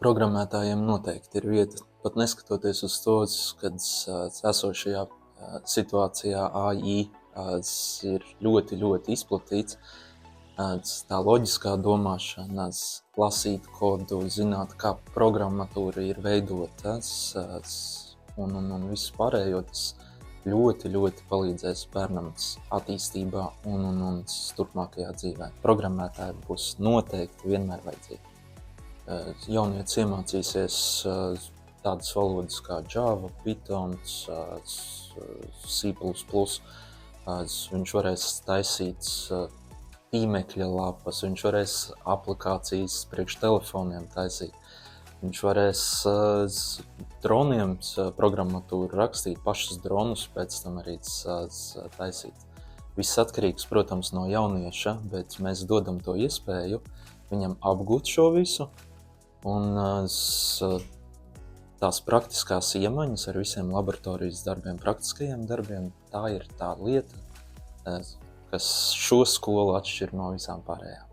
Programmētājiem noteikti ir vieta, pat neskatoties uz to, kad esošajā situācijā AI ir ļoti, ļoti izplatīts. Tā loģiskā domāšana, lasīt kodu, zināt, kā programmatūra ir veidota un viss pārējo, tas ļoti, ļoti palīdzēs bērnam attīstībā un turpmākajā dzīvē. Programmētāji būs noteikti vienmēr vajadzīgi. Jaunietis iemācīsies tādas valodas kā Java, Python, C++. Viņš varēs taisīt tīmekļa lapas, viņš varēs aplikācijas priekš telefoniem taisīt. Viņš varēs droniem programmatūru rakstīt, pašus dronus pēc tam arī taisīt. Viss atkarīgs, protams, no jaunieša, bet mēs dodam to iespēju viņam apgūt šo visu. Un tās praktiskās iemaņas ar visiem laboratorijas darbiem, praktiskajiem darbiem, tā ir tā lieta, kas šo skolu atšķir no visām pārējām.